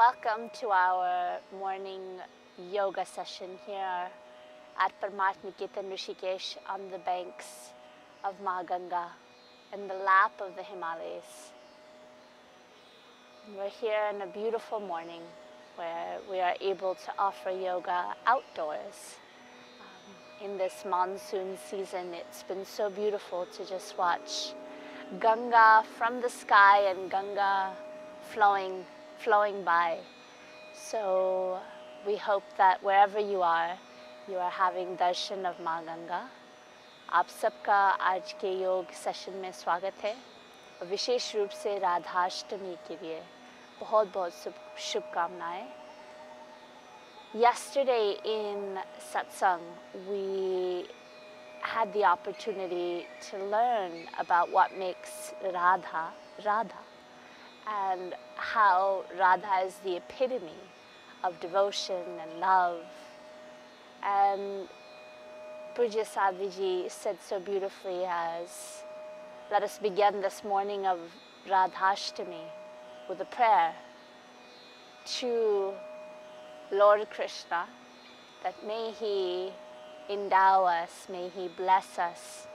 welcome to our morning yoga session here at Parmarth Niketan Rishikesh on the banks of Mother Ganga in the lap of the Himalayas. We're here in a beautiful morning where we are able to offer yoga outdoors. In this monsoon season, it's been so beautiful to just watch Ganga from the sky and Ganga flowing by. So we hope that wherever you are having darshan of माँ गंगा. आप सबका आज के योग session में स्वागत है और विशेष रूप से राधाष्टमी के लिए बहुत बहुत शुभकामनाएं. Yesterday in satsang, we had the opportunity to learn about what makes Radha, Radha, and how Radha is the epitome of devotion and love. And Pujya Sadhviji said so beautifully as, let us begin this morning of Radhashtami with a prayer to Lord Krishna, that may He endow us, may He bless us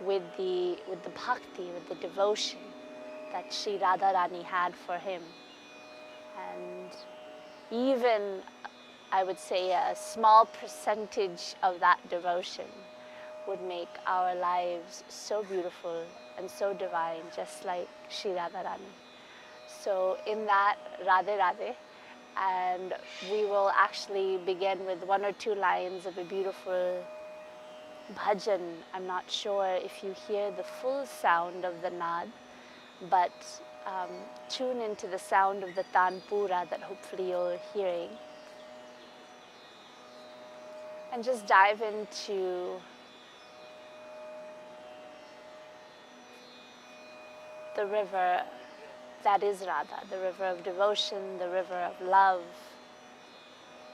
with the bhakti, with the devotion that Sri RadhaRani had for Him. And even, I would say, a small percentage of that devotion would make our lives so beautiful and so divine, just like Sri RadhaRani. So in that, Radhe Radhe. And we will actually begin with one or two lines of a beautiful bhajan. I'm not sure if you hear the full sound of the nad, but tune into the sound of the tanpura that hopefully you're hearing. And just dive into the river that is Radha, the river of devotion, the river of love,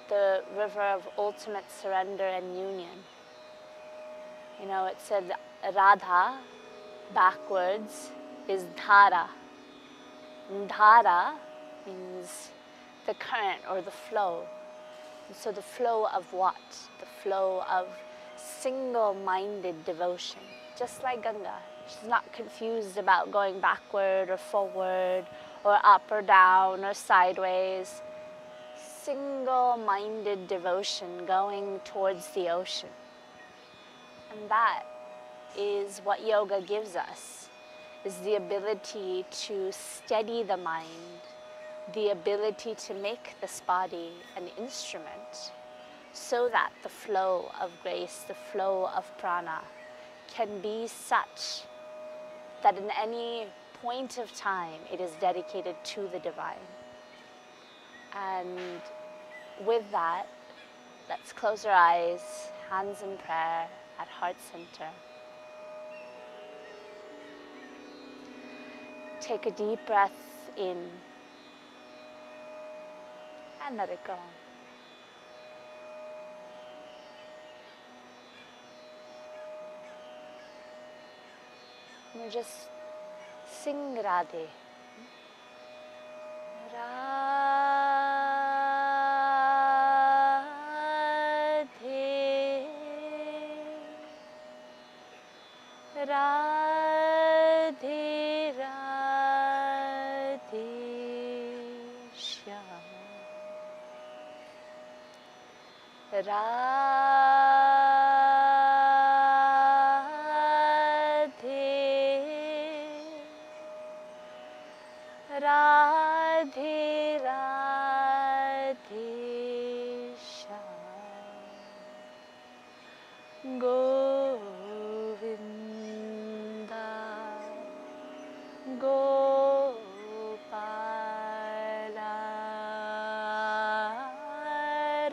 the river of ultimate surrender and union. You know, it said Radha backwards is dhara. Dhara means the current or the flow. And so the flow of what? The flow of single-minded devotion, just like Ganga. She's not confused about going backward or forward or up or down or sideways. Single-minded devotion going towards the ocean. And that is what yoga gives us, is the ability to steady the mind, the ability to make this body an instrument so that the flow of grace, the flow of prana can be such that in any point of time it is dedicated to the divine. And with that, let's close our eyes, hands in prayer at heart center. Take a deep breath in and let it go. And just sing Radhe. Radhe, Radhe, Radhe, Shyam. Radhe, Radhe, Shyam. Govinda, Gopala,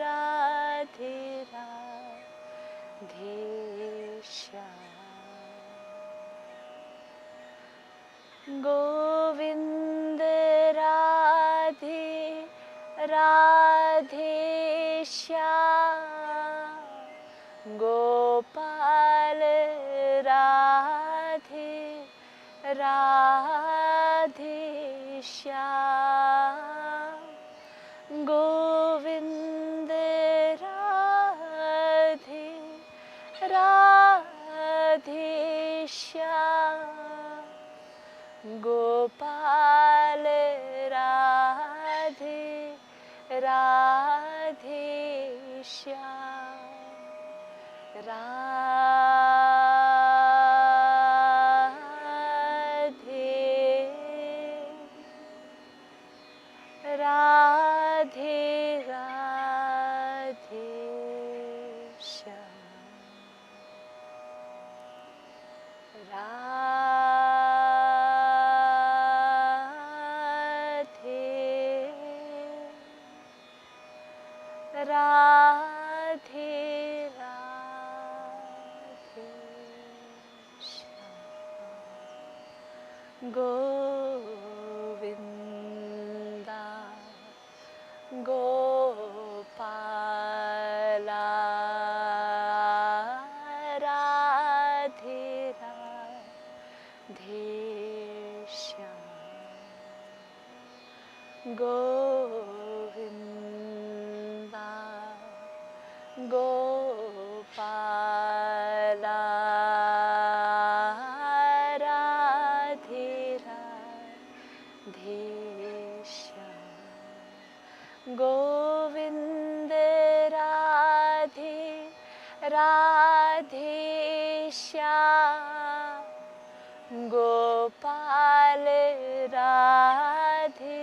Radhe, Radhe, Shyam. Govinda, Radhe, Radhe, Shyam. Gopal, Radhe, Radhe, Shyam. Govind Radhe Radhe Shyam Gopal Radhe Radhe Shyam Radhe Radhe Shyam Radhe Radhe Shyam Govinda Gopala Radhe Radhe Shyam Govinda Gopala Radhe Radhe Shyam Govind Radhe Radhe Shyam Gopal Radhe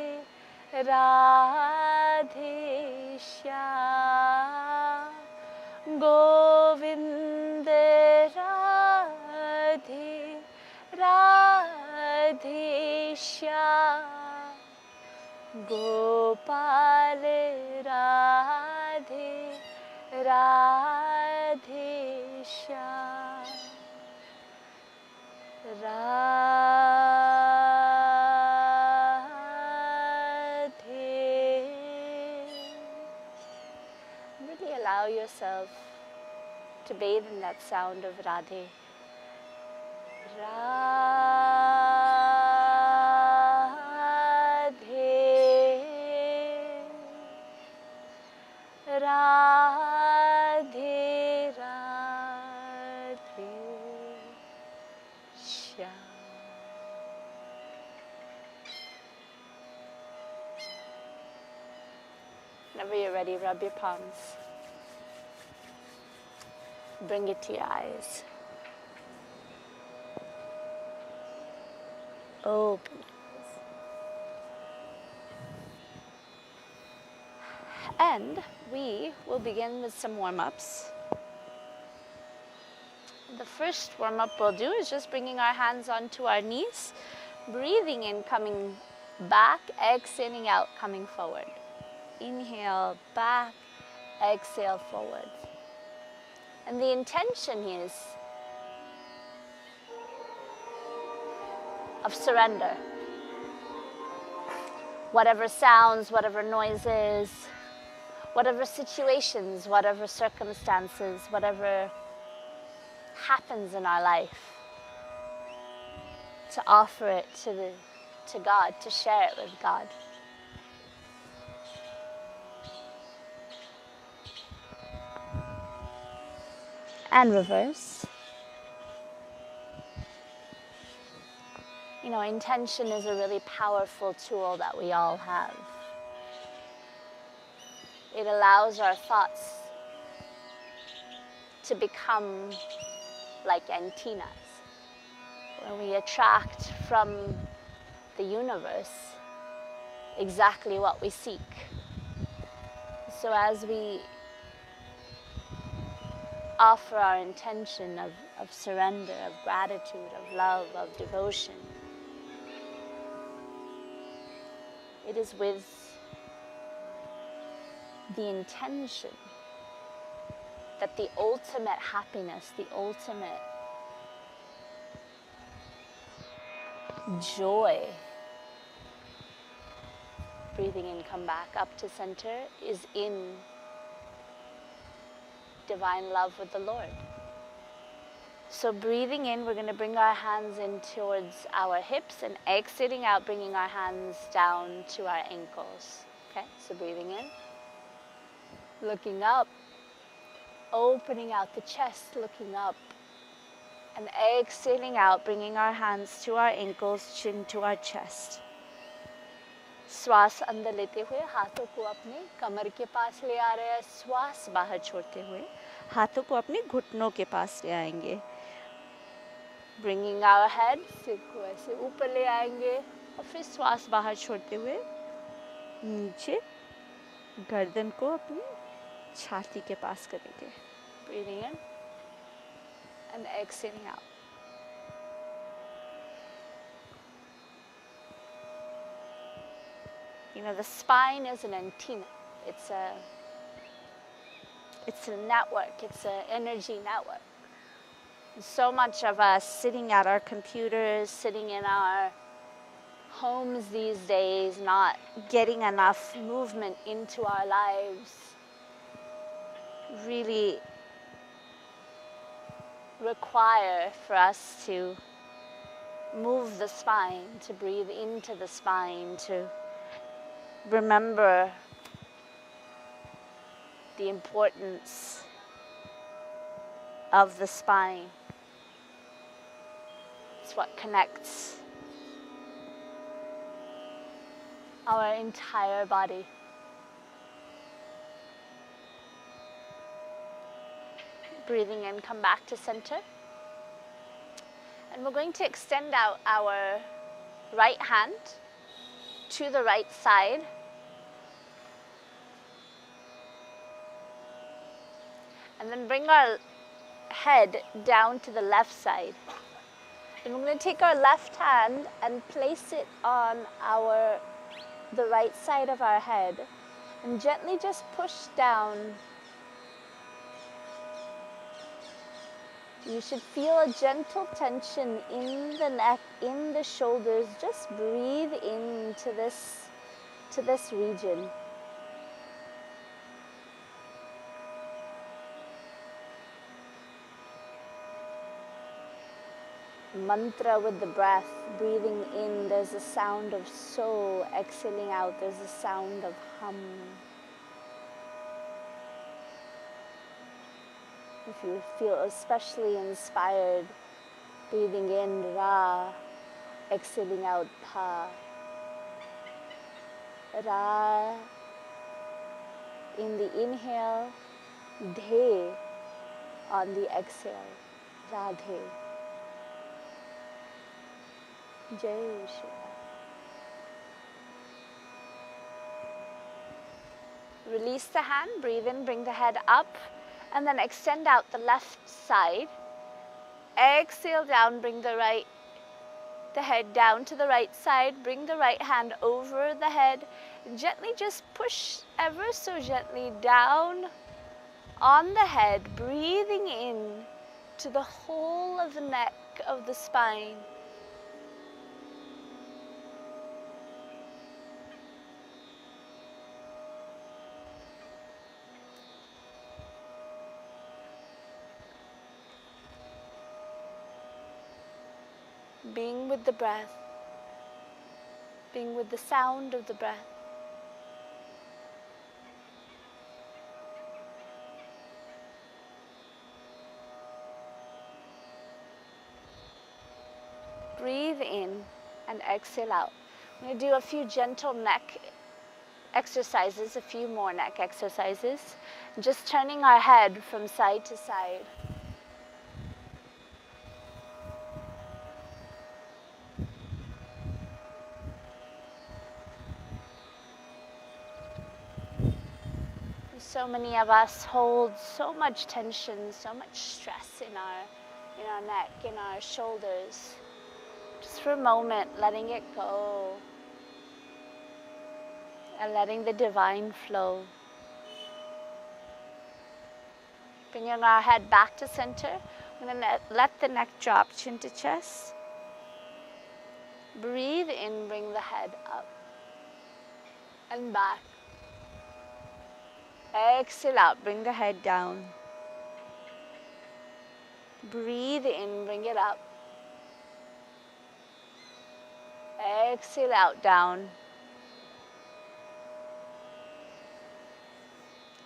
Radhe Shyam Govind Radhe Radhe Shyam Gopal Radhe Radhe Shyam Radhe. Really allow yourself to bathe in that sound of Radhe. Radhe Radhe Shyam. Whenever you're ready, rub your palms. Bring it to your eyes. Open it. And we will begin with some warm-ups. The first warm-up we'll do is just bringing our hands onto our knees, breathing in, coming back, exhaling out, coming forward. Inhale, back, exhale, forward. And the intention is of surrender. Whatever sounds, whatever noises, whatever situations, whatever circumstances, whatever happens in our life, to offer it to God, to share it with God. And reverse. You know, intention is a really powerful tool that we all have. It allows our thoughts to become like antennas, where we attract from the universe exactly what we seek. So as we offer our intention of surrender, of gratitude, of love, of devotion, it is with the intention that the ultimate happiness, the ultimate joy, breathing in, come back up to center, is in divine love with the Lord. So breathing in, we're going to bring our hands in towards our hips, and exiting out, bringing our hands down to our ankles. Okay, so breathing in, looking up, opening out the chest, looking up, and exhaling out, bringing our hands to our ankles, chin to our chest. श्वास अंदर लेते हुए हाथों को अपने कमर के पास ले आ रहे हैं, श्वास बाहर छोड़ते हुए हाथों को अपने घुटनों के पास ले आएंगे. Bringing our head, सिर को ऐसे ऊपर ले आएंगे और फिर श्वास बाहर छोड़ते हुए नीचे गर्दन को अपनी छाती के पास करेंगे. Breathing in and exhaling out. You know, the spine is an antenna. It's a network. It's an energy network. So much of us sitting at our computers, sitting in our homes these days, not getting enough movement into our lives, really require for us to move the spine, to breathe into the spine, to remember the importance of the spine. It's what connects our entire body. Breathing in, come back to center. And we're going to extend out our right hand to the right side. And then bring our head down to the left side. And we're going to take our left hand and place it on the right side of our head and gently just push down. You should feel a gentle tension in the neck, in the shoulders. Just breathe into this region. Mantra with the breath, breathing in, there's a sound of so, exhaling out, there's a sound of hum. If you feel especially inspired, breathing in Ra, exhaling out Pa. Ra in the inhale, De on the exhale, Radhe. Jai Shri. Release the hand, breathe in, bring the head up, and then extend out the left side. Exhale down, bring the head down to the right side, bring the right hand over the head, gently just push ever so gently down on the head, breathing in to the whole of the neck of the spine. Being with the breath, being with the sound of the breath. Breathe in and exhale out. I'm going to do a few gentle neck exercises, a few more neck exercises. Just turning our head from side to side. So many of us hold so much tension, so much stress in our neck, in our shoulders. Just for a moment, letting it go and letting the divine flow. Bringing our head back to center. I'm going to let the neck drop, chin to chest. Breathe in, bring the head up and back. Exhale out, bring the head down. Breathe in, bring it up. Exhale out, down.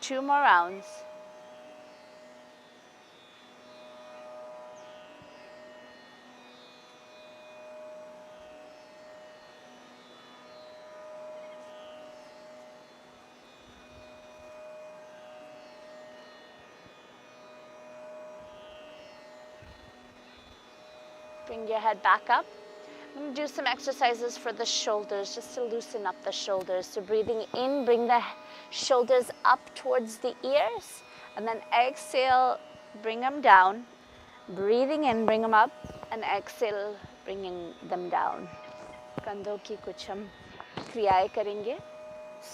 2 more rounds. Bring your head back up. I'm going to do some exercises for the shoulders, just to loosen up the shoulders. So breathing in, bring the shoulders up towards the ears. And then exhale, bring them down. Breathing in, bring them up. And exhale, bringing them down. कंधों की कुछ हम क्रियाएं करेंगे.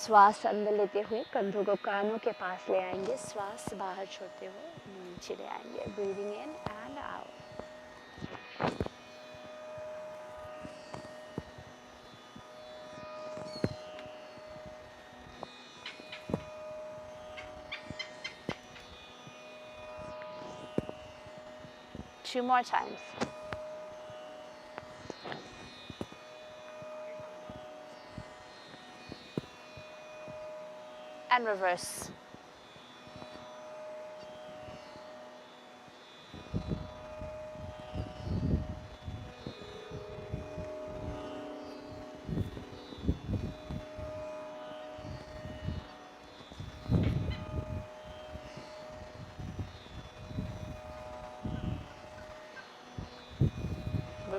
श्वास अंदर लेते हुए कंधों को कानों के पास ले आएंगे. श्वास बाहर छोड़ते हुए नीचे ले आएंगे. Breathing in and out. Two more times. And reverse.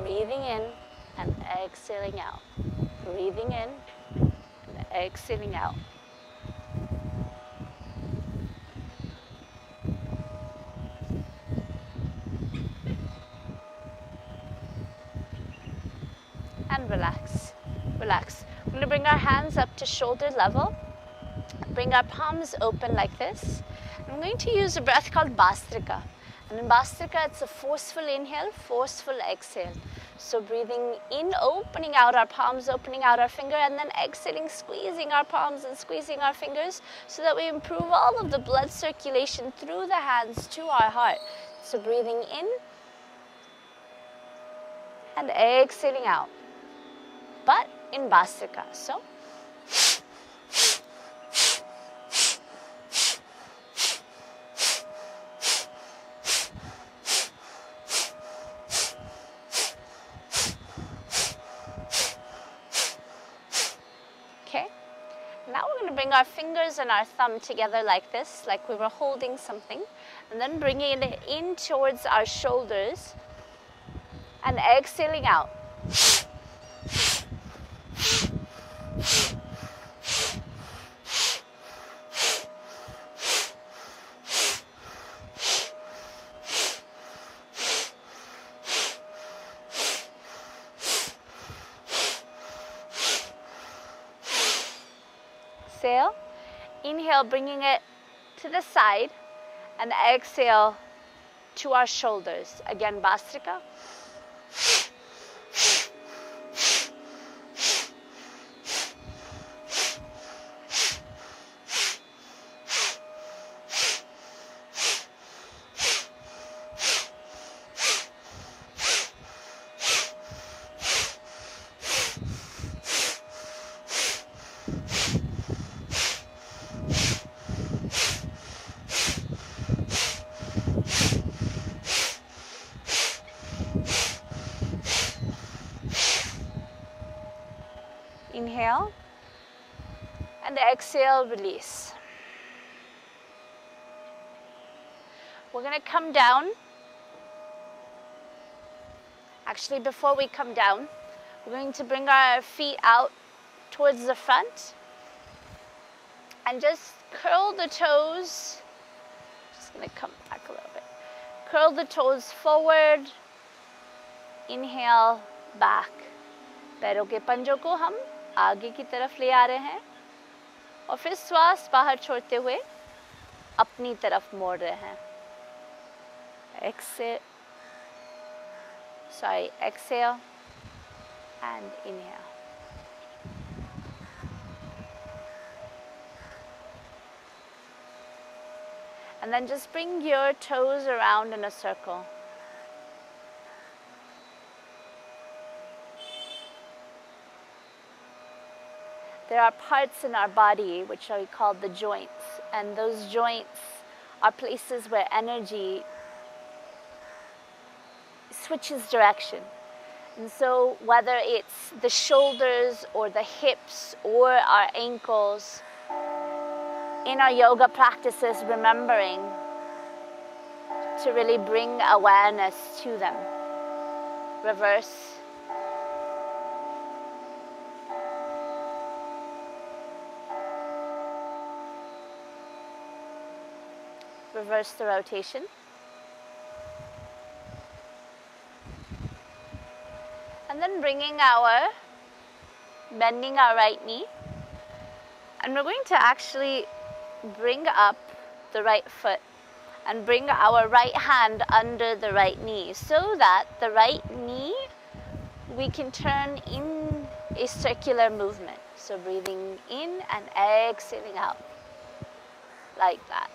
Breathing in and exhaling out. Breathing in and exhaling out. And relax. Relax. We're going to bring our hands up to shoulder level. Bring our palms open like this. I'm going to use a breath called Bhastrika. And in Bhastrika, it's a forceful inhale, forceful exhale. So breathing in, opening out our palms, opening out our finger, and then exhaling, squeezing our palms and squeezing our fingers so that we improve all of the blood circulation through the hands to our heart. So breathing in and exhaling out. But in Bhastrika. So bring our fingers and our thumb together like this, like we were holding something, and then bringing it in towards our shoulders and exhaling out. Inhale, bringing it to the side, and exhale to our shoulders. Again, Bhastrika. Inhale and exhale, release. We're going to come down. Actually, before we come down, we're going to bring our feet out towards the front and just curl the toes. Just going to come back a little bit. Curl the toes forward. Inhale, back. पैरों के पंजों को हम आगे की तरफ ले आ रहे हैं और फिर श्वास बाहर छोड़ते हुए अपनी तरफ मोड़ रहे हैं. Exhale and inhale. And then just bring your toes around in a circle. There are parts in our body which we call the joints, and those joints are places where energy switches direction. And so whether it's the shoulders or the hips or our ankles, in our yoga practices, remembering to really bring awareness to them. Reverse. Reverse the rotation. And then bending our right knee. And we're going to actually bring up the right foot and bring our right hand under the right knee so that the right knee we can turn in a circular movement. So breathing in and exhaling out like that.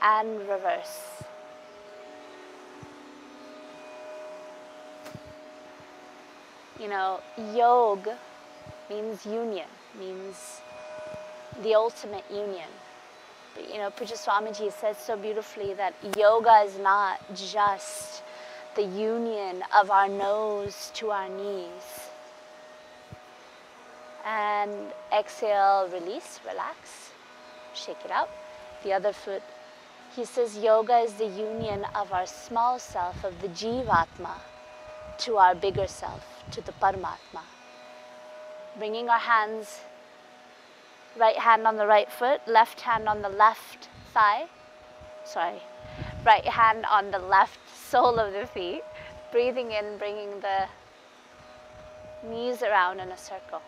And reverse. You know, yoga means union, means the ultimate union. But you know, Pujya Swamiji says so beautifully that yoga is not just the union of our nose to our knees. And exhale, release, relax, shake it out. The other foot. He says yoga is the union of our small self, of the Jivatma, to our bigger self, to the Parmatma. Bringing our hands, right hand on the right foot, left hand on the left thigh. Right hand on the left sole of the feet. Breathing in, bringing the knees around in a circle.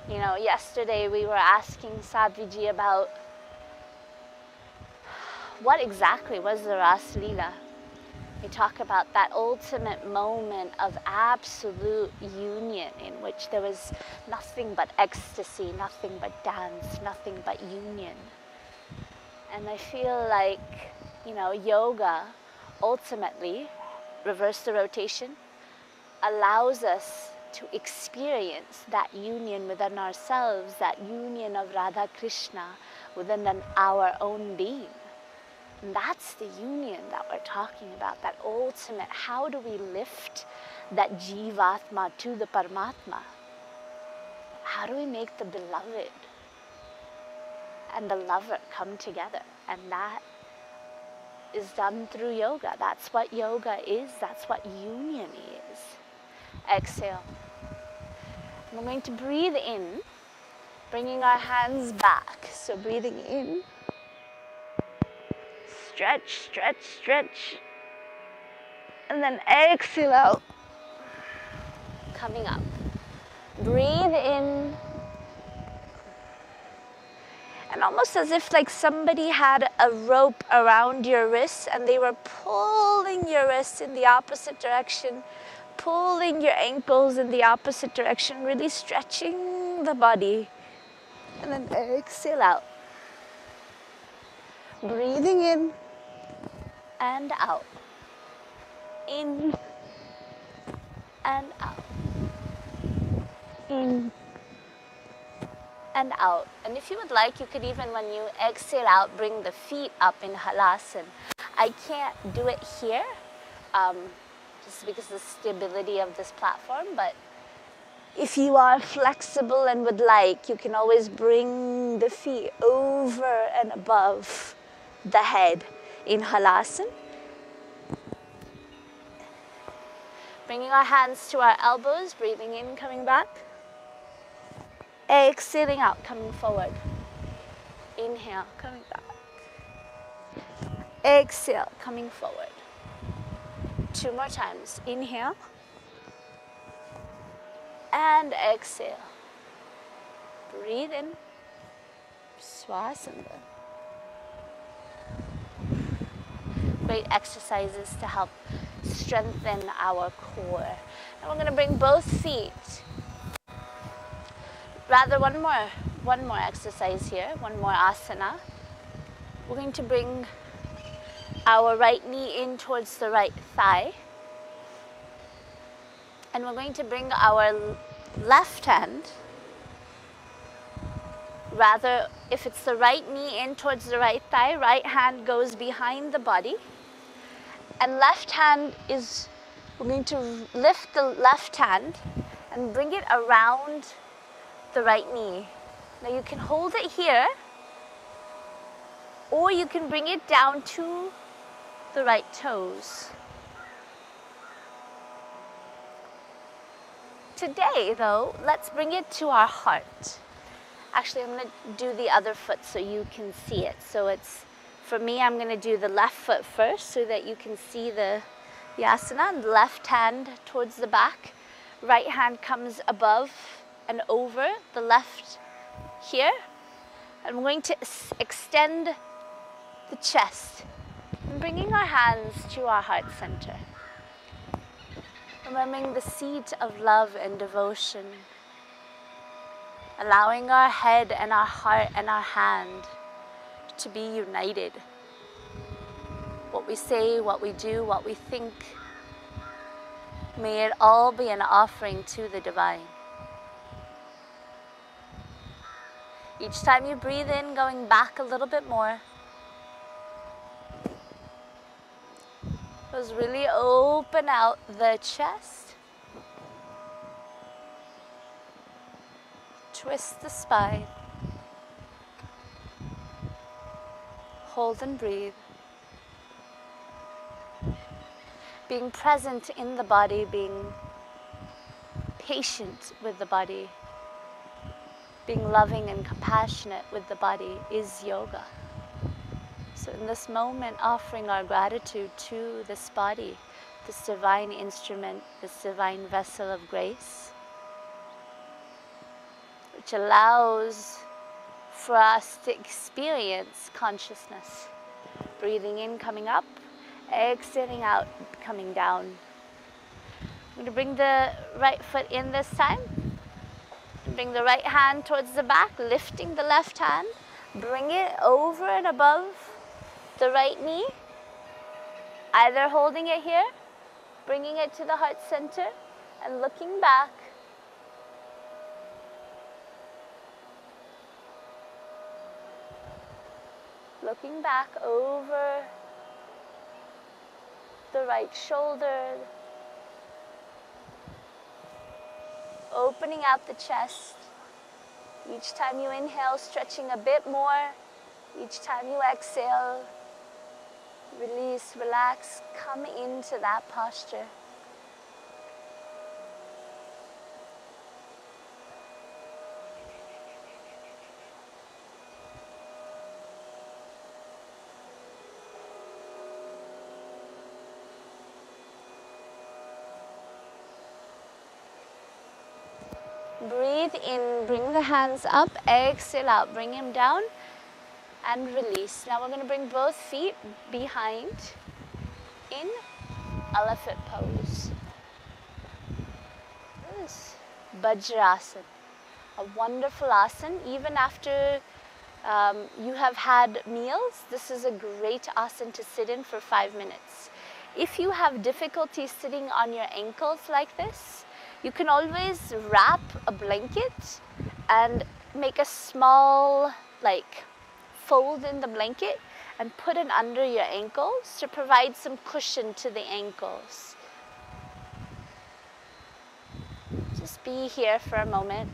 You know, yesterday we were asking Sadhviji about what exactly was the Ras Leela. We talk about that ultimate moment of absolute union in which there was nothing but ecstasy, nothing but dance, nothing but union. And I feel like, you know, yoga ultimately, reverse the rotation, allows us to experience that union within ourselves, that union of Radha Krishna within our own being. And that's the union that we're talking about, that ultimate, how do we lift that Jivatma to the Paramatma? How do we make the beloved and the lover come together? And that is done through yoga. That's what yoga is. That's what union is. Exhale. We're going to breathe in, bringing our hands back. So breathing in. Stretch, stretch, stretch. And then exhale out. Coming up. Breathe in. And almost as if like somebody had a rope around your wrists and they were pulling your wrists in the opposite direction, pulling your ankles in the opposite direction, really stretching the body. And then exhale out. Breathing in and out. In and out. In and out. And if you would like, you could even, when you exhale out, bring the feet up in halasana. I can't do it here, just because of the stability of this platform, but if you are flexible and would like, you can always bring the feet over and above the head in halasana. Bringing our hands to our elbows, breathing in, coming back. Exhaling out, coming forward. Inhale, coming back. Exhale, coming forward. 2 more times. Inhale. And exhale. Breathe in. Swasana. great exercises to help strengthen our core. And we're going to bring both feet. Rather, one more exercise here, one more asana. We're going to bring our right knee in towards the right thigh. And we're going to bring our left hand, rather, if it's the right knee in towards the right thigh, right hand goes behind the body. And left hand is, we're going to lift the left hand and bring it around the right knee. Now you can hold it here, or you can bring it down to the right toes. Today, though, let's bring it to our heart. Actually, I'm going to do the other foot so you can see it. So it's, for me, I'm going to do the left foot first so that you can see the asana. The left hand towards the back. Right hand comes above and over the left here. And we're going to extend the chest. And bringing our hands to our heart center. Remembering the seat of love and devotion. Allowing our head and our heart and our hand to be united. What we say, what we do, what we think, may it all be an offering to the divine. Each time you breathe in, going back a little bit more. Just really open out the chest. Twist the spine. Hold and breathe. Being present in the body, being patient with the body, being loving and compassionate with the body is yoga. So in this moment, offering our gratitude to this body, this divine instrument, this divine vessel of grace, which allows for us to experience consciousness. Breathing in, coming up, exhaling out, coming down. I'm going to bring the right foot in this time. Bring the right hand towards the back, lifting the left hand. Bring it over and above the right knee. Either holding it here, bringing it to the heart center, and looking back. Looking back over the right shoulder. Opening out the chest. Each time you inhale, stretching a bit more. Each time you exhale, release, relax, come into that posture. Breathe in, bring the hands up, exhale out, bring them down and release. Now we're going to bring both feet behind in elephant pose. This Vajrasana, a wonderful asana. Even after you have had meals, this is a great asana to sit in for 5 minutes. If you have difficulty sitting on your ankles like this, you can always wrap a blanket and make a small fold in the blanket and put it under your ankles to provide some cushion to the ankles. Just be here for a moment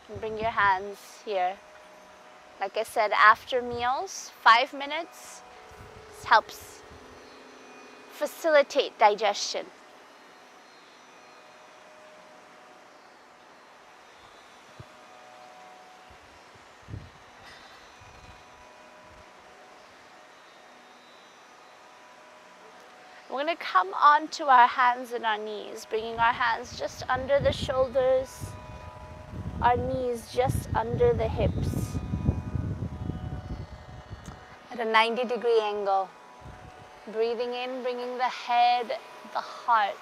and bring your hands here. Like I said, after meals, 5 minutes helps facilitate digestion. We're going to come onto our hands and our knees, bringing our hands just under the shoulders, our knees just under the hips, at a 90-degree angle. Breathing in, bringing the head, the heart,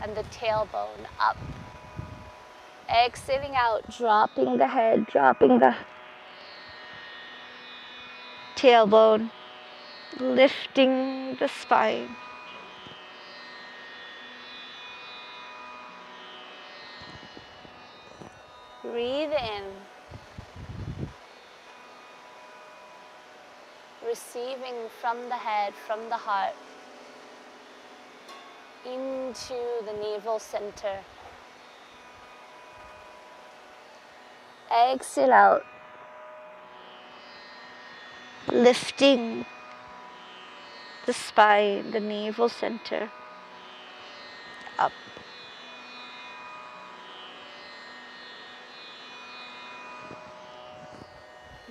and the tailbone up. Exhaling out, dropping the head, dropping the tailbone, lifting the spine. Breathe in, receiving from the head, from the heart, into the navel center. Exhale out, lifting the spine, the navel center, up.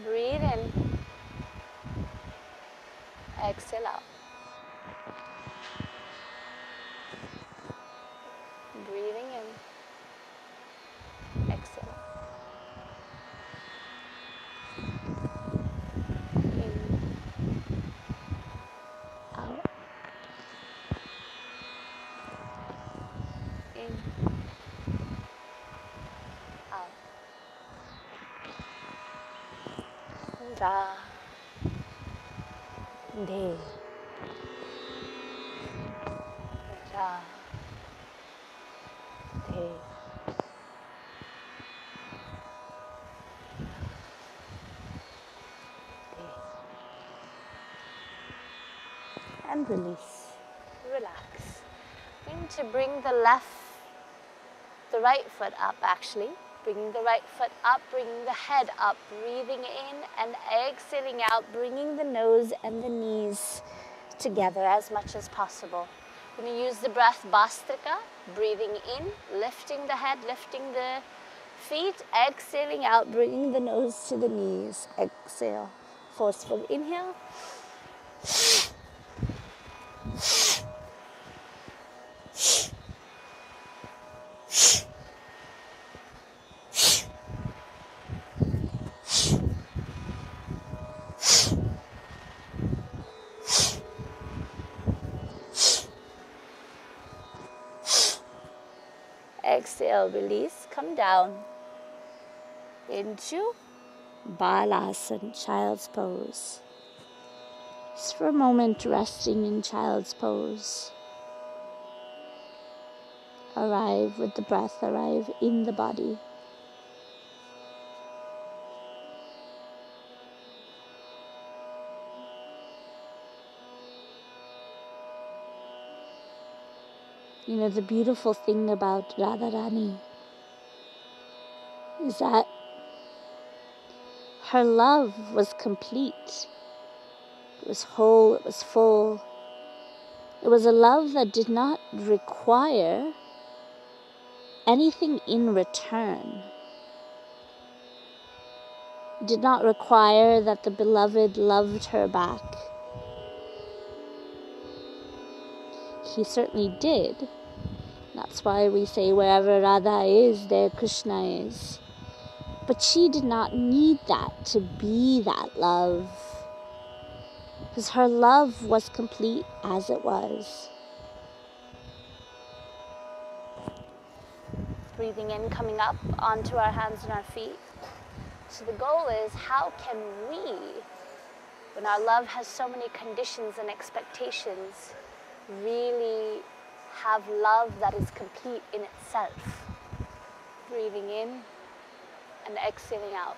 Breathe in, exhale out. Breathing in, exhale. In, out. In, out. Ra, de, ra, de. And release, relax. Going to bring the right foot up actually. Bringing the right foot up, bringing the head up, breathing in and exhaling out, bringing the nose and the knees together as much as possible. We're going to use the breath Bhastrika, breathing in, lifting the head, lifting the feet, exhaling out, bringing the nose to the knees. Exhale, forceful inhale. Exhale, release, come down into Balasana, child's pose. Just for a moment, resting in child's pose. Arrive with the breath, arrive in the body. You know, the beautiful thing about RadhaRani is that her love was complete. It was whole, it was full. It was a love that did not require anything in return. It did not require that the beloved loved her back. He certainly did. That's why we say wherever Radha is, there Krishna is. But she did not need that to be that love. Because her love was complete as it was. Breathing in, coming up onto our hands and our feet. So the goal is, how can we, when our love has so many conditions and expectations, really have love that is complete in itself? Breathing in and exhaling out.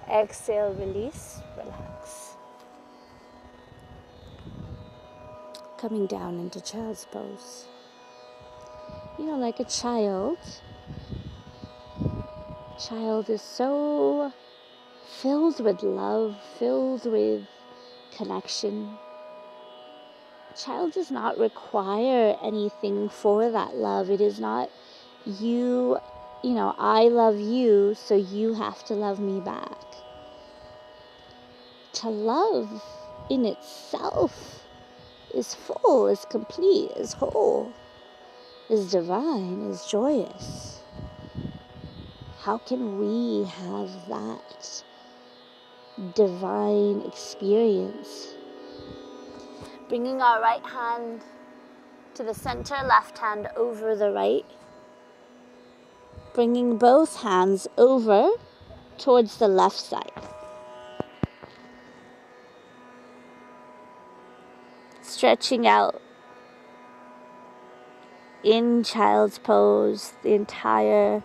Exhale, release, relax. Coming down into child's pose. You know, like a child is so filled with love, filled with connection. Child does not require anything for that love. It is not I love you, so you have to love me back. To love in itself is full, is complete, is whole, is divine, is joyous. How can we have that divine experience? Bringing our right hand to the center, left hand over the right. Bringing both hands over towards the left side. Stretching out in child's pose, the entire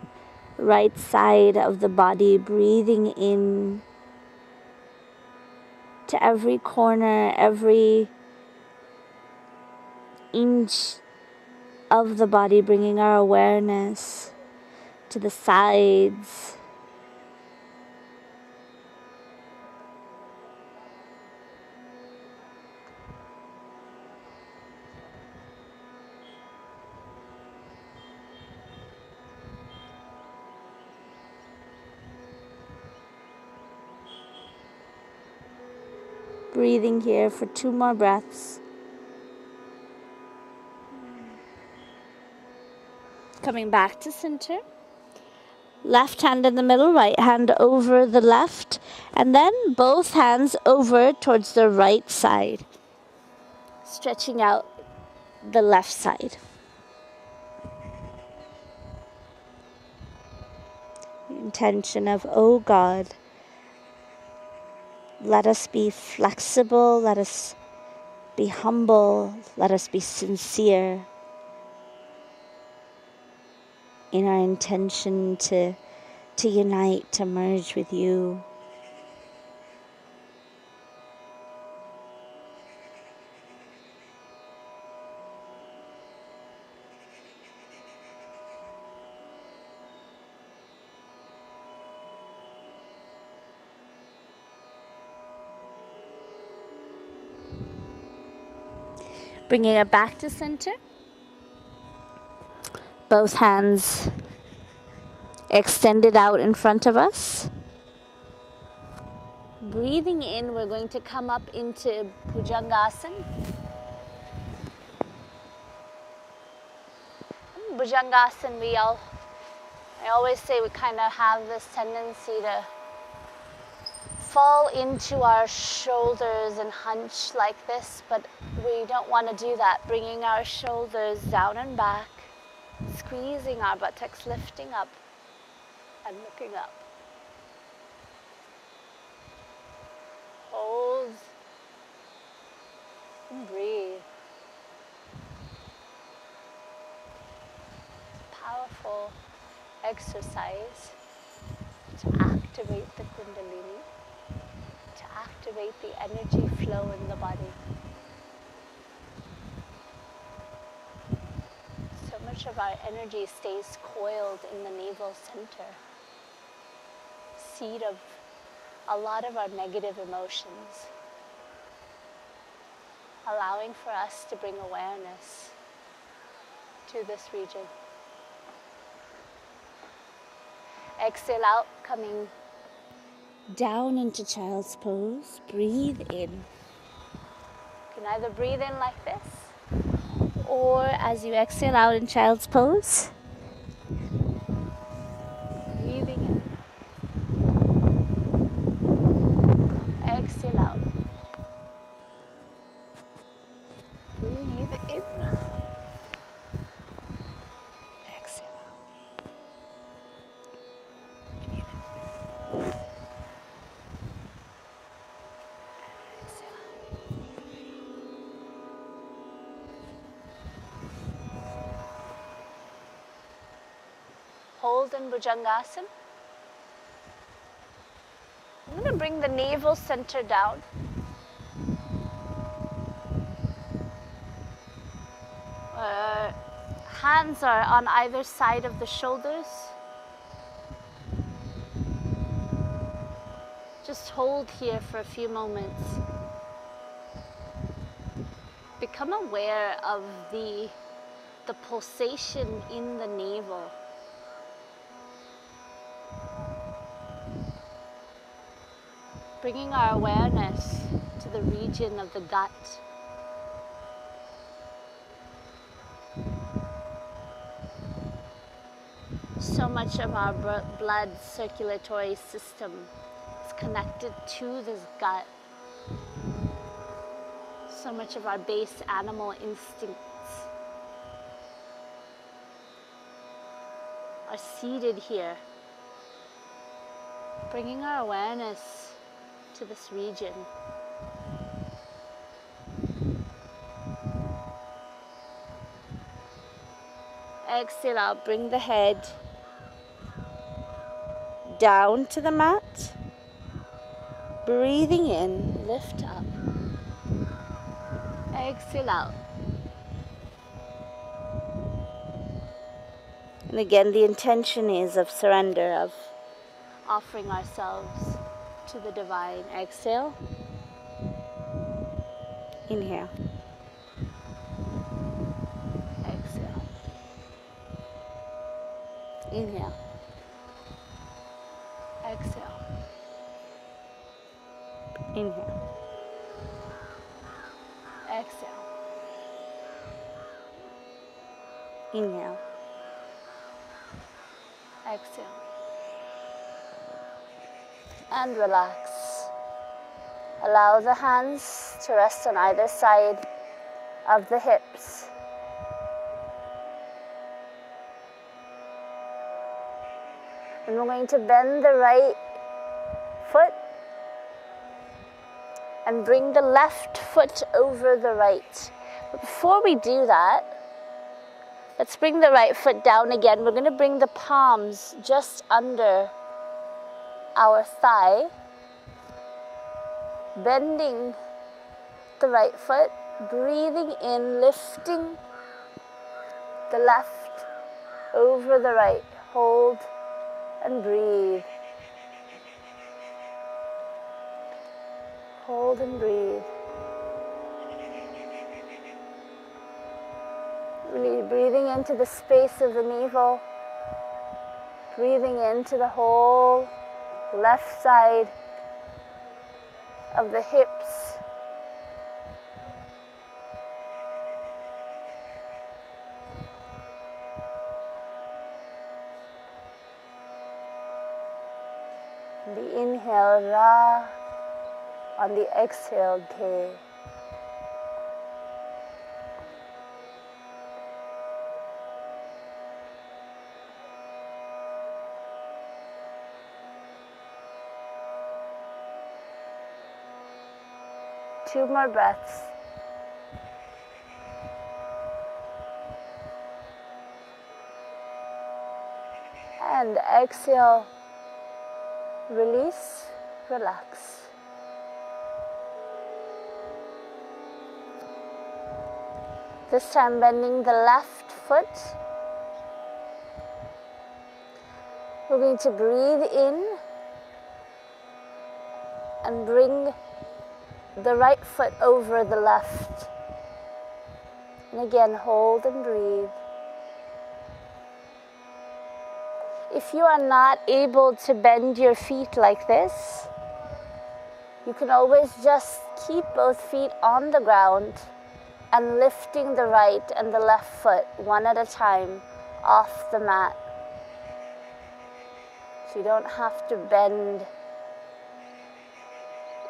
right side of the body, breathing in to every corner, every inch of the body, bringing our awareness to the sides. Breathing here for 2 more breaths. Coming back to center. Left hand in the middle, right hand over the left, and then both hands over towards the right side. Stretching out the left side. The intention of, oh God, let us be flexible, let us be humble, let us be sincere in our intention to unite, to merge with you. Bringing it back to center. Both hands extended out in front of us. Breathing in, we're going to come up into Bhujangasana. Bhujangasana, I always say we kind of have this tendency to fall into our shoulders and hunch like this, but we don't want to do that. Bringing our shoulders down and back, squeezing our buttocks, lifting up and looking up. Hold and breathe. Powerful exercise to activate the Kundalini, to activate the energy flow in the body. So much of our energy stays coiled in the navel center, seat of a lot of our negative emotions, allowing for us to bring awareness to this region. Exhale out, coming down into child's pose. Breathe in. You can either breathe in like this, or as you exhale out in child's pose, breathing in. Exhale out. Breathe in. Exhale out. Breathe in. Exhale out. Hold in Bhujangasana. I'm going to bring the navel center down. Hands are on either side of the shoulders. Just hold here for a few moments. Become aware of the pulsation in the navel. Bringing our awareness to the region of the gut. So much of our blood circulatory system is connected to this gut. So much of our base animal instincts are seated here. Bringing our awareness to this region. Exhale out, bring the head down to the mat. Breathing in, lift up. Exhale out. And again, the intention is of surrender, of offering ourselves to the divine. Exhale. Inhale. Exhale. Inhale. Exhale. Inhale. Exhale. Inhale. Exhale. And relax. Allow the hands to rest on either side of the hips. And we're going to bend the right foot and bring the left foot over the right. But before we do that, let's bring the right foot down again. We're going to bring the palms just under our thigh, bending the right foot, breathing in, lifting the left over the right. Hold and breathe. Hold and breathe. Really breathing into the space of the navel, breathing into the whole left side of the hips. The inhale, Ra. On the exhale, Te. Two more breaths. And exhale, release, relax. This time bending the left foot. We're going to breathe in and bring the right foot over the left. And again, hold and breathe. If you are not able to bend your feet like this, you can always just keep both feet on the ground and lifting the right and the left foot one at a time off the mat. So you don't have to bend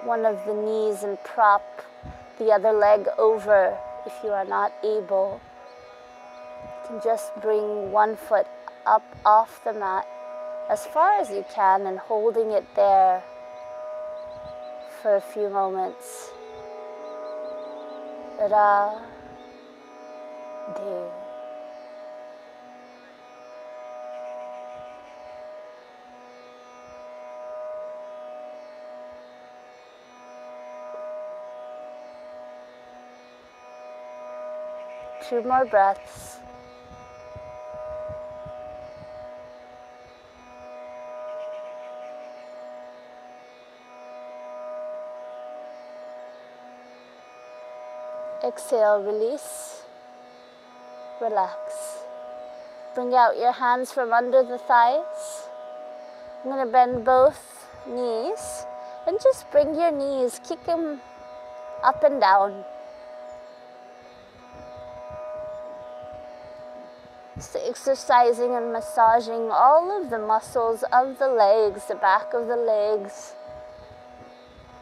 one of the knees and prop the other leg over if you are not able. You can just bring one foot up off the mat as far as you can and holding it there for a few moments. Ra, De. Two more breaths. Exhale, release, relax. Bring out your hands from under the thighs. I'm going to bend both knees and just bring your knees, kick them up and down. Just exercising and massaging all of the muscles of the legs, the back of the legs.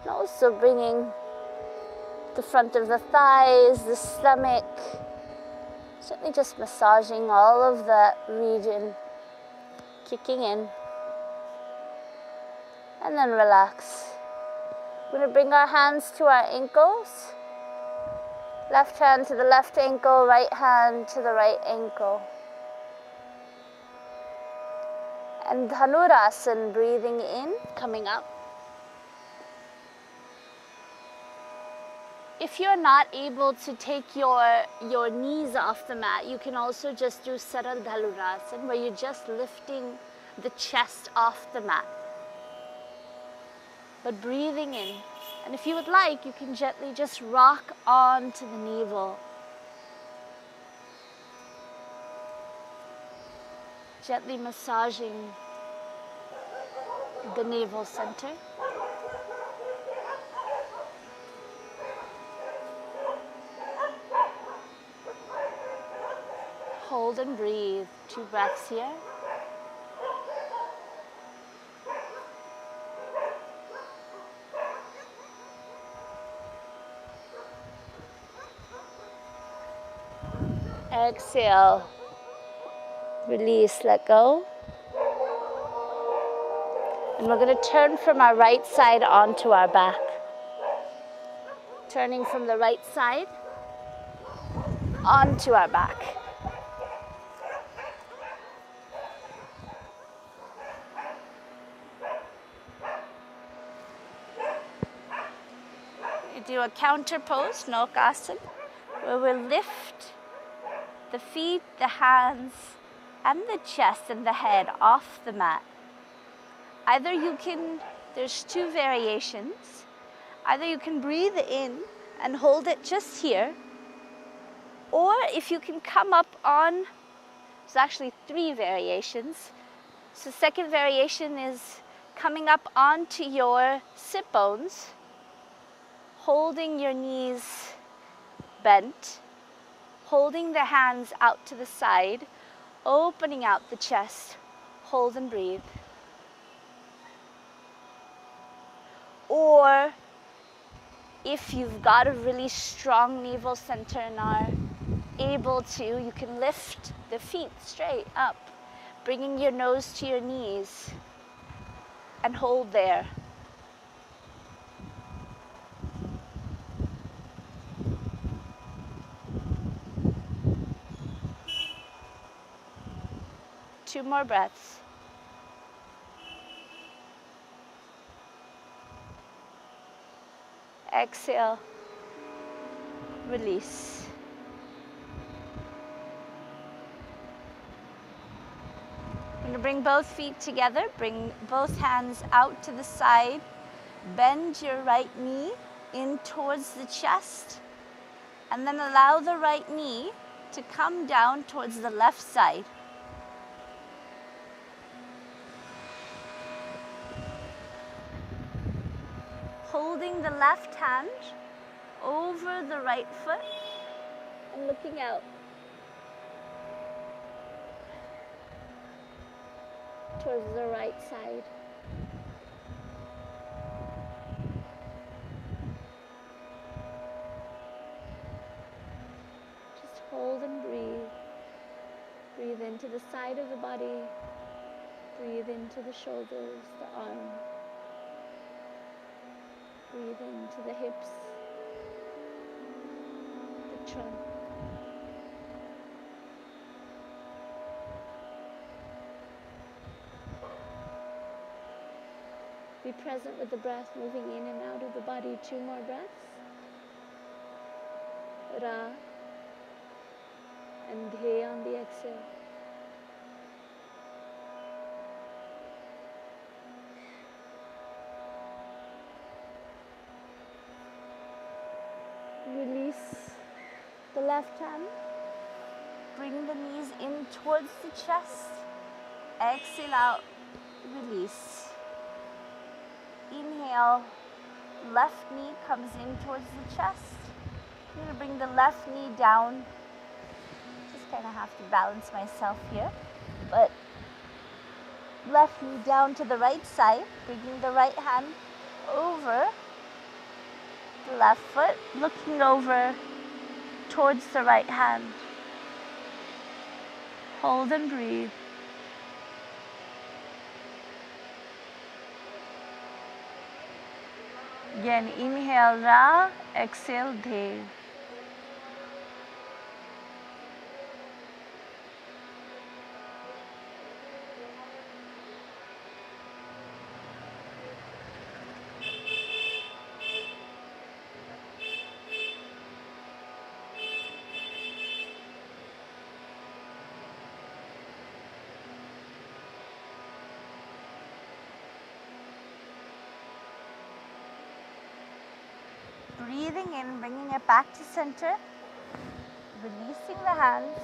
And also bringing the front of the thighs, the stomach. Gently just massaging all of that region, kicking in. And then relax. We're going to bring our hands to our ankles. Left hand to the left ankle, right hand to the right ankle. And Dhanurasana, breathing in, coming up. If you're not able to take your knees off the mat, you can also just do Saral Dhanurasana, where you're just lifting the chest off the mat. But breathing in. And if you would like, you can gently just rock onto the navel. Gently massaging the navel center. Hold and breathe. 2 breaths here. Exhale. Release, let go. And we're going to turn from our right side onto our back. Turning from the right side onto our back. We do a counter pose, Nokasana, where we'll lift the feet, the hands, and the chest and the head off the mat. Either you can, there's 2 variations. Either you can breathe in and hold it just here, or if you can come up on, there's actually 3 variations. So second variation is coming up onto your sit bones, holding your knees bent, holding the hands out to the side, opening out the chest, hold and breathe. Or if you've got a really strong navel center and are able to, you can lift the feet straight up, bringing your nose to your knees and hold there. Two more breaths. Exhale, release. I'm going to bring both feet together, bring both hands out to the side, bend your right knee in towards the chest, and then allow the right knee to come down towards the left side. Holding the left hand over the right foot and looking out towards the right side. Just hold and breathe. Breathe into the side of the body. Breathe into the shoulders, the arms. Breathe into the hips, the trunk. Be present with the breath moving in and out of the body. 2 more breaths. Ra and Dhe on the exhale. Release left hand. Bring the knees in towards the chest. Exhale out, release. Inhale, left knee comes in towards the chest. I'm going to bring the left knee down. Just kind of have to balance myself here. But left knee down to the right side, bringing the right hand over the left foot, looking over towards the right hand. Hold and breathe. Again, inhale Ra, exhale Dev. Breathing in, bringing it back to center, releasing the hands,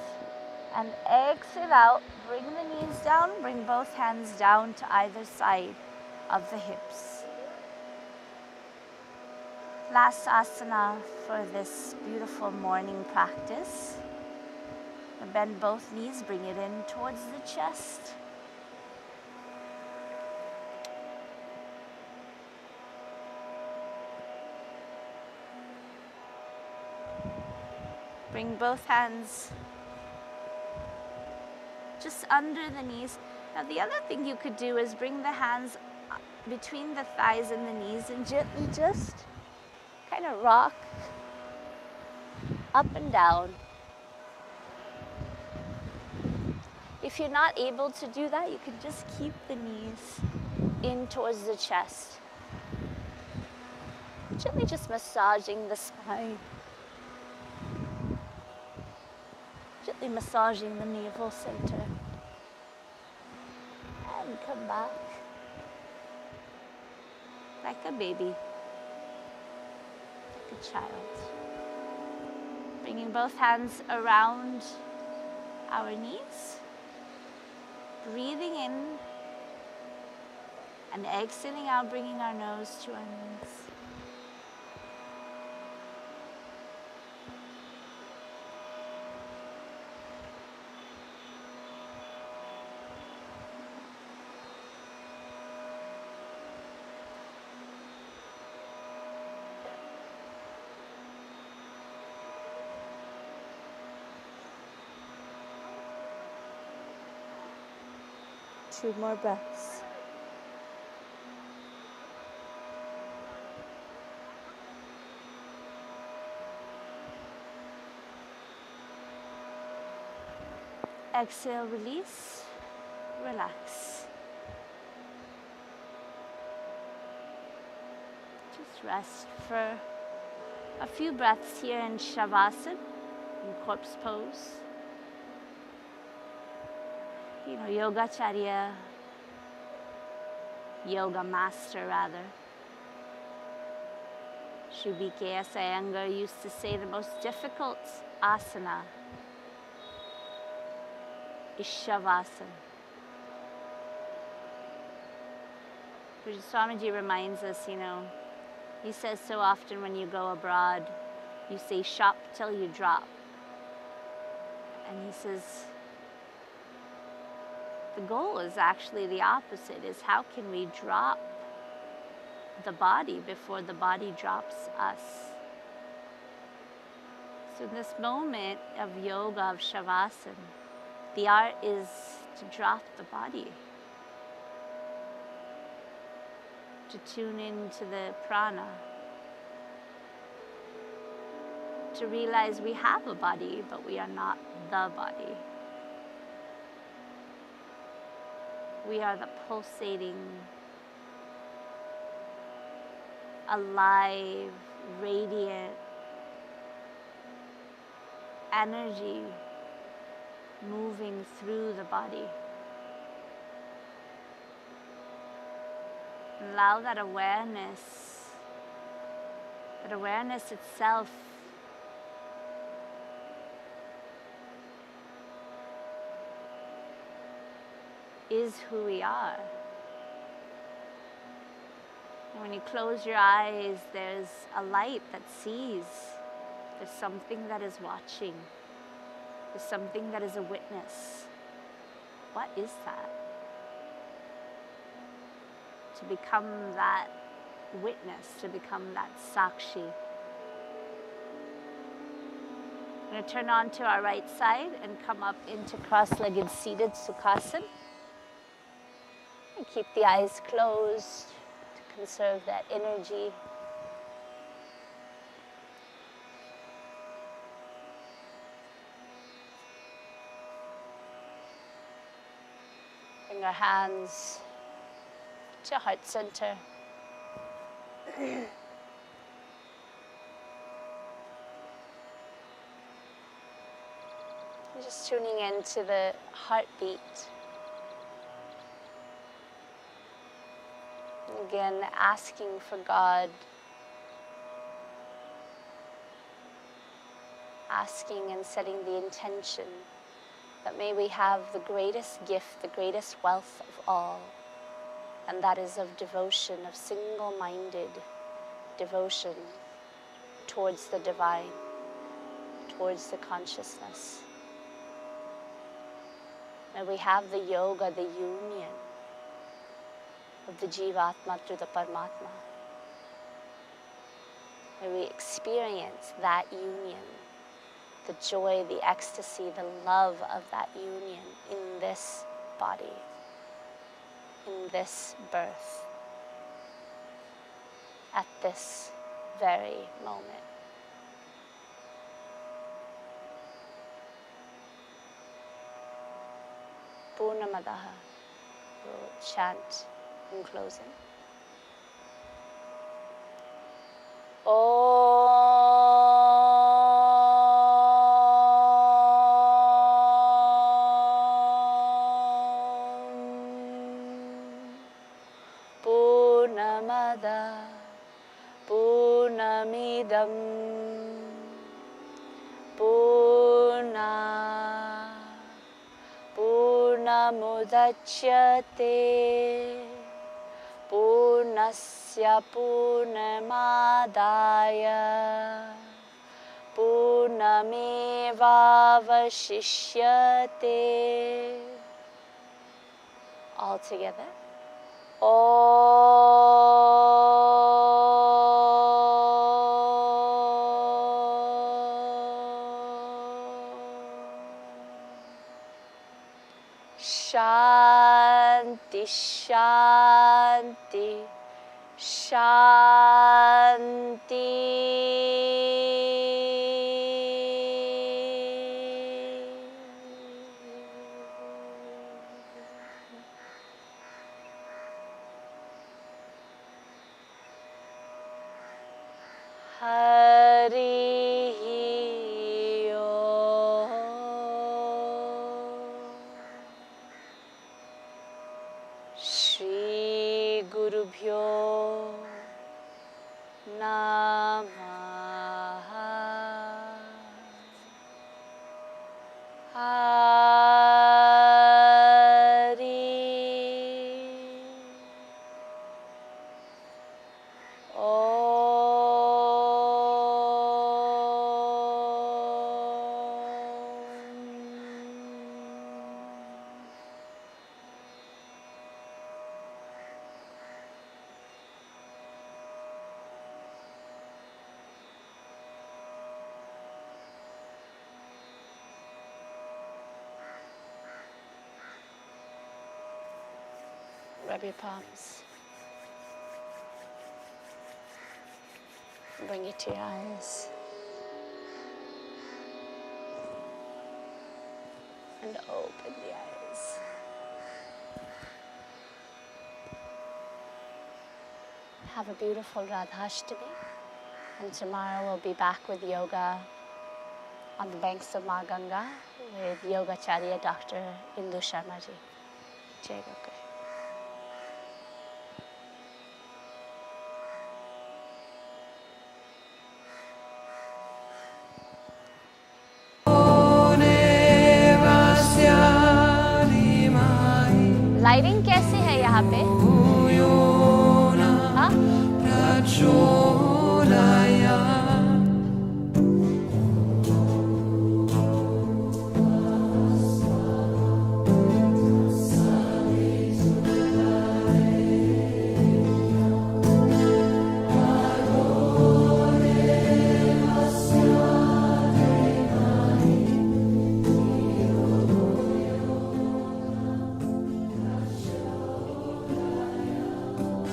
and exhale out, bring the knees down, bring both hands down to either side of the hips. Last asana for this beautiful morning practice. Bend both knees, bring it in towards the chest. Bring both hands just under the knees. Now the other thing you could do is bring the hands between the thighs and the knees and gently just kind of rock up and down. If you're not able to do that, you can just keep the knees in towards the chest. Gently just massaging the spine. Gently massaging the navel center. And come back like a baby, like a child. Bringing both hands around our knees. Breathing in and exhaling out, bringing our nose to our knees. Two more breaths. Exhale, release, relax. Just rest for a few breaths here in Shavasana, in corpse pose. You know, Yogacharya, yoga master rather, Shubhikesh Iyengar used to say the most difficult asana is Shavasana. Puja Swamiji reminds us, you know, he says so often when you go abroad, you say shop till you drop. And he says, the goal is actually the opposite, is how can we drop the body before the body drops us. So in this moment of yoga, of Shavasana, the art is to drop the body, to tune into the prana, to realize we have a body, but we are not the body. We are the pulsating, alive, radiant energy moving through the body. Allow that awareness itself is who we are. And when you close your eyes, there's a light that sees. There's something that is watching. There's something that is a witness. What is that? To become that witness, to become that sakshi. We're going to turn on to our right side and come up into cross-legged seated Sukhasana. And keep the eyes closed to conserve that energy. Bring our hands to heart center. Just tuning into the heartbeat. Again, asking for God, asking and setting the intention that may we have the greatest gift, the greatest wealth of all, and that is of devotion, of single-minded devotion towards the divine, towards the consciousness. May we have the yoga, the union of the Jivatma to the Parmatma. May we experience that union, the joy, the ecstasy, the love of that union in this body, in this birth, at this very moment. Purnamadaha, we'll chant in closing. Purnamada Purnamidam Purnamudachyate Purnasya Purnamadaya Purnamevavashishyate. All together. Shanti, Shanti, Shanti. Hari Om. Shri Gurubhyo Namaha. Hari Rub your palms. Bring it to your eyes. And open the eyes. Have a beautiful Radhashtami. And tomorrow we'll be back with yoga on the banks of Mother Ganga with Yogacharya Dr. Indu Sharmaji. Jai Ganga. Lighting कैसी है यहाँ पे? हाँ?